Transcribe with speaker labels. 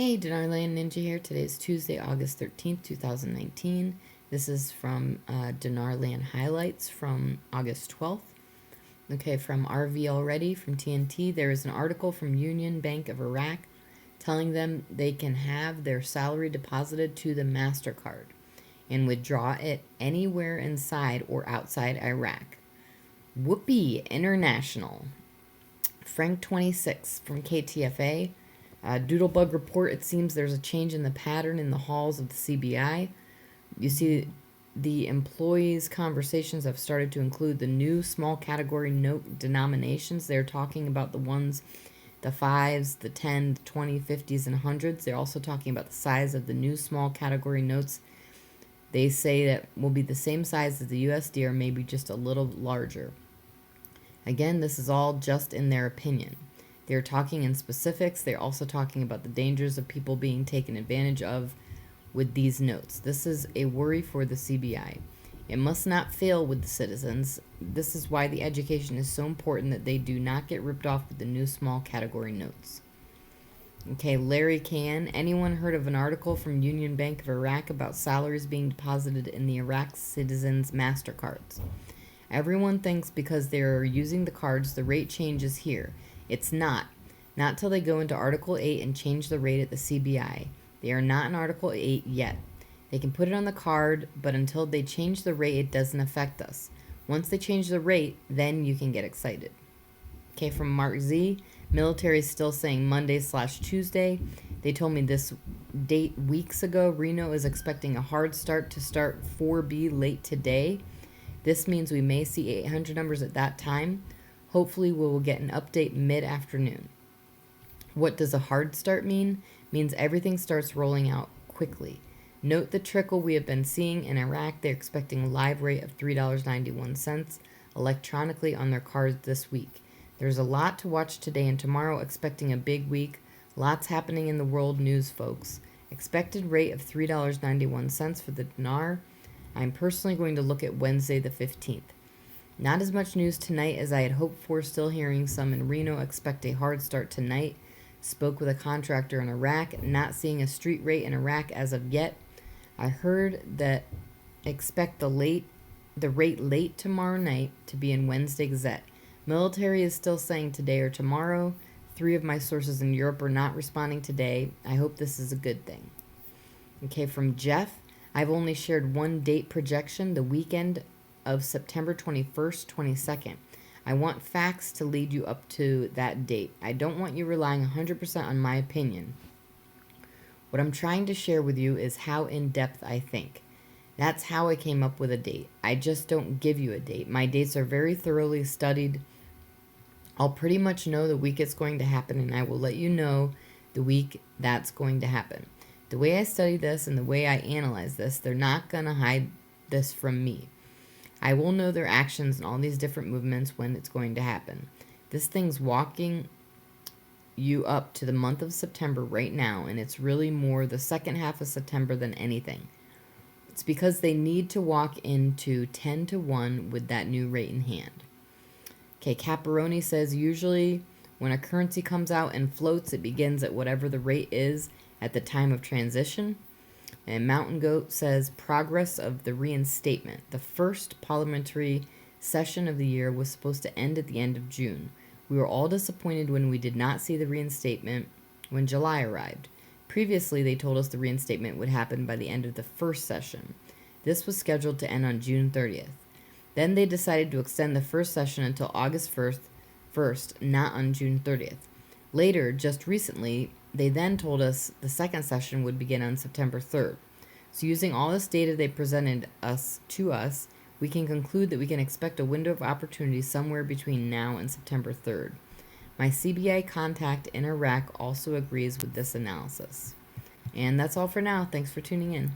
Speaker 1: Hey, Dinarland Ninja here. Today is Tuesday, August 13th, 2019. This is from Dinarland Highlights from August 12th. Okay, from RV Already, from TNT, there is an article from Union Bank of Iraq telling them they can have their salary deposited to the MasterCard and withdraw it anywhere inside or outside Iraq. Whoopee International. Frank 26 from KTFA. Doodlebug report, it seems there's a change in the pattern in the halls of the CBI. You see, the employees' conversations have started to include the new small category note denominations. They're talking about the ones, the 5s, the 10, the 20, 50s, and 100s. They're also talking about the size of the new small category notes. They say that will be the same size as the USD or maybe just a little larger. Again, this is all just in their opinion. They're talking in specifics. They're also talking about the dangers of people being taken advantage of with these notes. This is a worry for the CBI. It must not fail with the citizens. This is why the education is so important that they do not get ripped off with the new small category notes. Okay, Larry Can. Anyone heard of an article from Union Bank of Iraq about salaries being deposited in the Iraq citizens' MasterCards? Everyone thinks because they're using the cards, the rate changes here. It's not. Not till they go into Article 8 and change the rate at the CBI. They are not in Article 8 yet. They can put it on the card, but until they change the rate, it doesn't affect us. Once they change the rate, then you can get excited. Okay, from Mark Z. Military is still saying Monday/Tuesday. They told me this date weeks ago. Reno is expecting a hard start to start 4B late today. This means we may see 800 numbers at that time. Hopefully we will get an update mid-afternoon. What does a hard start mean? Means everything starts rolling out quickly. Note the trickle we have been seeing in Iraq. They're expecting a live rate of $3.91 electronically on their cards this week. There's a lot to watch today and tomorrow, expecting a big week. Lots happening in the world news, folks. Expected rate of $3.91 for the dinar. I'm personally going to look at Wednesday the 15th. Not as much news tonight as I had hoped for. Still hearing some in Reno expect a hard start tonight. Spoke with a contractor in Iraq. Not seeing a street rate in Iraq as of yet. I heard that expect the rate late tomorrow night to be in Wednesday Gazette. Military is still saying today or tomorrow. 3 of my sources in Europe are not responding today. I hope this is a good thing. Okay, from Jeff. I've only shared one date projection, the weekend of September 21st, 22nd. I want facts to lead you up to that date. I don't want you relying 100% on my opinion. What I'm trying to share with you is how in-depth I think. That's how I came up with a date. I just don't give you a date. My dates are very thoroughly studied. I'll pretty much know the week it's going to happen, and I will let you know the week that's going to happen. The way I study this and the way I analyze this, they're not going to hide this from me. I will know their actions and all these different movements when it's going to happen. This thing's walking you up to the month of September right now, and it's really more the second half of September than anything. It's because they need to walk into 10 to 1 with that new rate in hand. Okay, Caparoni says usually when a currency comes out and floats, it begins at whatever the rate is at the time of transition. And Mountain Goat says progress of the reinstatement. The first parliamentary session of the year was supposed to end at the end of June. We were all disappointed when we did not see the reinstatement when July arrived. Previously, they told us the reinstatement would happen by the end of the first session. This was scheduled to end on June 30th. Then they decided to extend the first session until August 1st, not on June 30th. Later, just recently, they then told us the second session would begin on September 3rd. So using all this data they presented to us, we can conclude that we can expect a window of opportunity somewhere between now and September 3rd. My CBI contact in Iraq also agrees with this analysis. And that's all for now. Thanks for tuning in.